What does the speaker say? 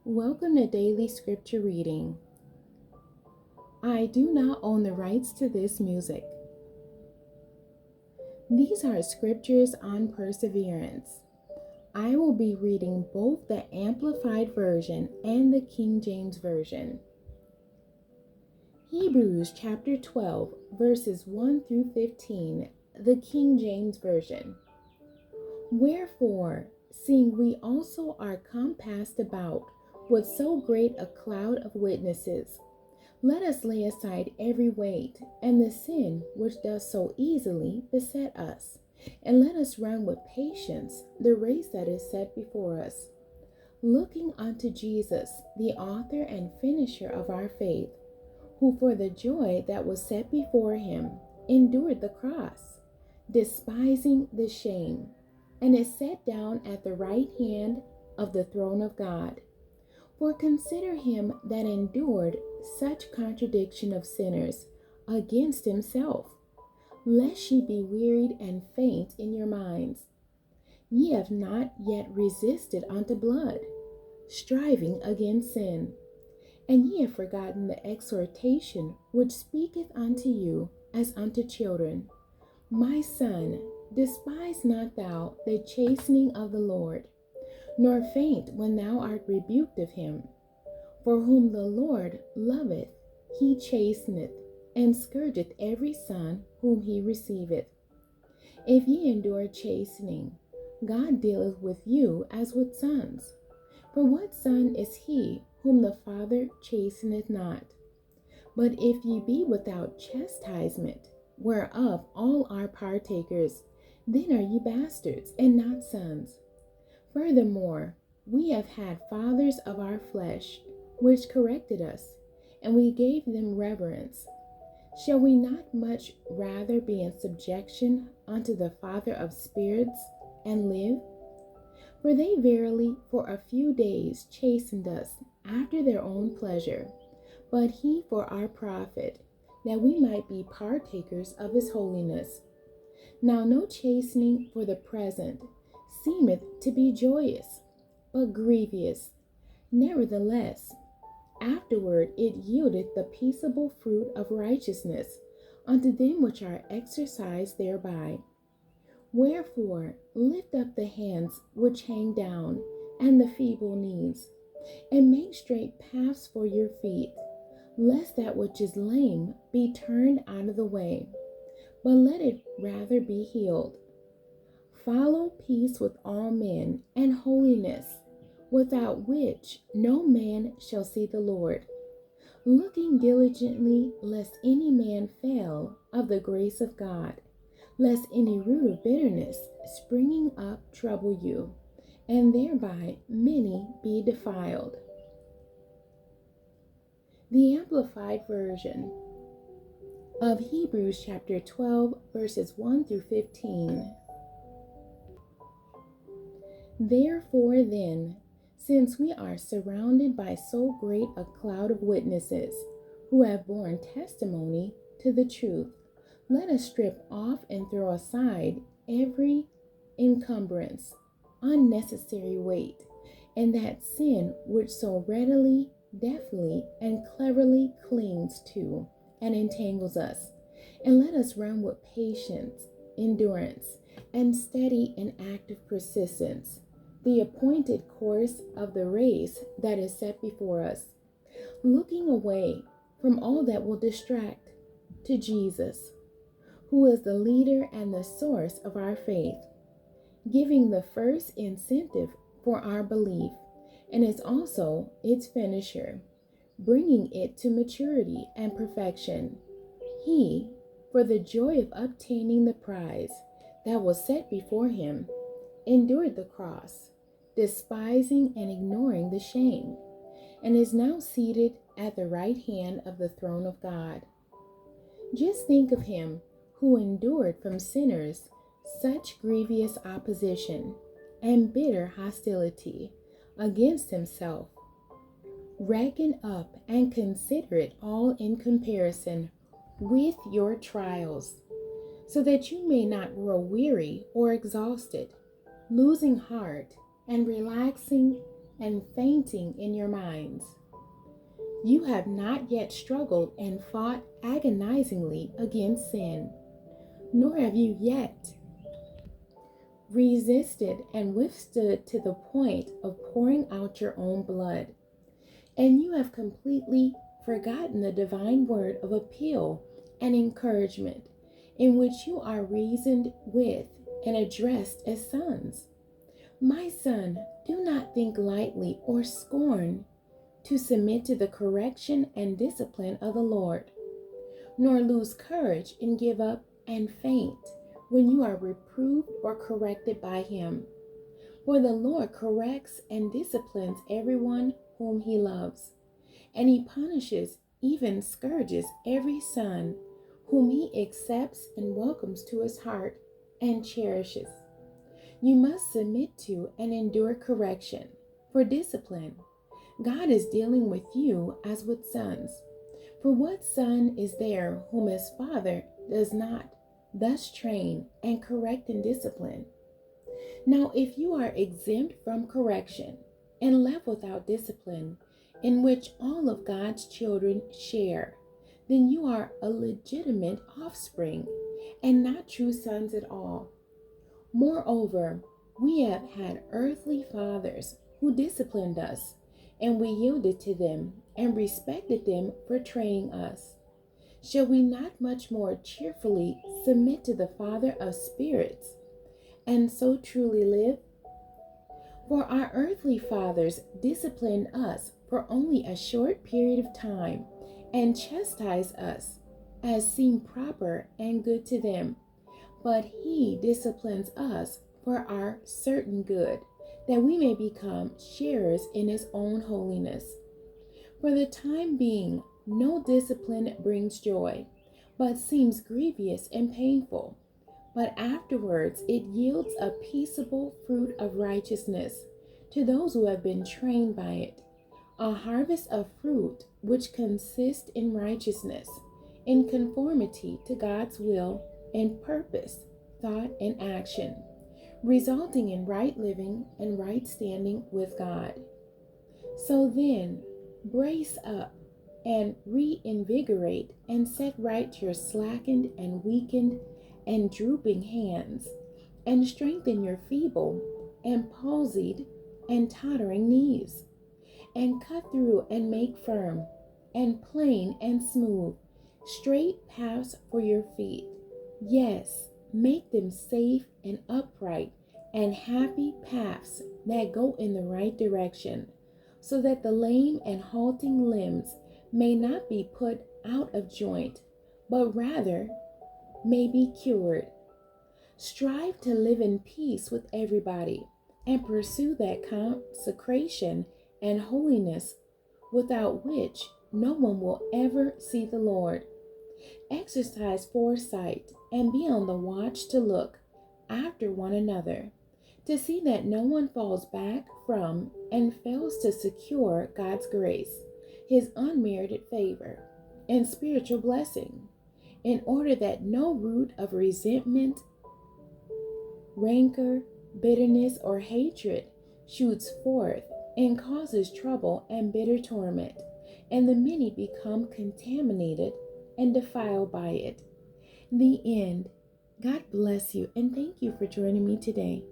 Welcome to Daily Scripture Reading. I do not own the rights to this music. These are scriptures on perseverance. I will be reading both the Amplified Version and the King James Version. Hebrews chapter 12, verses 1 through 15, the King James Version. Wherefore, seeing we also are compassed about with so great a cloud of witnesses, let us lay aside every weight and the sin which does so easily beset us, and let us run with patience the race that is set before us, looking unto Jesus, the author and finisher of our faith, who for the joy that was set before him endured the cross, despising the shame, and is set down at the right hand of the throne of God. For consider him that endured such contradiction of sinners against himself, lest ye be wearied and faint in your minds. Ye have not yet resisted unto blood, striving against sin. And ye have forgotten the exhortation which speaketh unto you as unto children. My son, despise not thou the chastening of the Lord, nor faint when thou art rebuked of him. For whom the Lord loveth, he chasteneth, and scourgeth every son whom he receiveth. If ye endure chastening, God dealeth with you as with sons. For what son is he whom the Father chasteneth not? But if ye be without chastisement, whereof all are partakers, then are ye bastards, and not sons. Furthermore, we have had fathers of our flesh, which corrected us, and we gave them reverence. Shall we not much rather be in subjection unto the Father of spirits, and live? For they verily for a few days chastened us after their own pleasure, but he for our profit, that we might be partakers of his holiness. Now no chastening for the present seemeth to be joyous, but grievous. Nevertheless, afterward it yieldeth the peaceable fruit of righteousness unto them which are exercised thereby. Wherefore lift up the hands which hang down, and the feeble knees, and make straight paths for your feet, lest that which is lame be turned out of the way, but let it rather be healed. Follow peace with all men, and holiness, without which no man shall see the Lord. Looking diligently, lest any man fail of the grace of God, lest any root of bitterness springing up trouble you, and thereby many be defiled. The Amplified Version of Hebrews chapter 12, verses 1 through 15. Therefore then, since we are surrounded by so great a cloud of witnesses, who have borne testimony to the truth, let us strip off and throw aside every encumbrance, unnecessary weight, and that sin which so readily, deftly, and cleverly clings to and entangles us, and let us run with patience, endurance, and steady and active persistence the appointed course of the race that is set before us, looking away from all that will distract to Jesus, who is the leader and the source of our faith, giving the first incentive for our belief, and is also its finisher, bringing it to maturity and perfection. He, for the joy of obtaining the prize that was set before him, endured the cross, despising and ignoring the shame, and is now seated at the right hand of the throne of God. Just think of him who endured from sinners such grievous opposition and bitter hostility against himself. Reckon up and consider it all in comparison with your trials, so that you may not grow weary or exhausted, losing heart and relaxing and fainting in your minds. You have not yet struggled and fought agonizingly against sin, nor have you yet resisted and withstood to the point of pouring out your own blood. And you have completely forgotten the divine word of appeal and encouragement, in which you are reasoned with and addressed as sons. My son, do not think lightly or scorn to submit to the correction and discipline of the Lord, nor lose courage and give up and faint when you are reproved or corrected by him. For the Lord corrects and disciplines everyone whom he loves, and he punishes, even scourges, every son whom he accepts and welcomes to his heart and cherishes. You must submit to and endure correction, for discipline. God is dealing with you as with sons. For what son is there whom his father does not thus train and correct and discipline? Now, if you are exempt from correction and left without discipline, in which all of God's children share, then you are a legitimate offspring and not true sons at all. Moreover, we have had earthly fathers who disciplined us, and we yielded to them and respected them for training us. Shall we not much more cheerfully submit to the Father of spirits, and so truly live? For our earthly fathers disciplined us for only a short period of time, and chastised us as seemed proper and good to them. But he disciplines us for our certain good, that we may become sharers in his own holiness. For the time being, no discipline brings joy, but seems grievous and painful. But afterwards it yields a peaceable fruit of righteousness to those who have been trained by it, a harvest of fruit which consists in righteousness, in conformity to God's will and purpose, thought and action, resulting in right living and right standing with God. So then, brace up and reinvigorate and set right your slackened and weakened and drooping hands, and strengthen your feeble and palsied and tottering knees, and cut through and make firm and plain and smooth straight paths for your feet. Yes, make them safe and upright and happy paths that go in the right direction, so that the lame and halting limbs may not be put out of joint, but rather may be cured. Strive to live in peace with everybody, and pursue that consecration and holiness without which no one will ever see the Lord. Exercise foresight and be on the watch to look after one another, to see that no one falls back from and fails to secure God's grace, his unmerited favor, and spiritual blessing, in order that no root of resentment, rancor, bitterness, or hatred shoots forth and causes trouble and bitter torment, and the many become contaminated and defiled by it. The end. God bless you, and thank you for joining me today.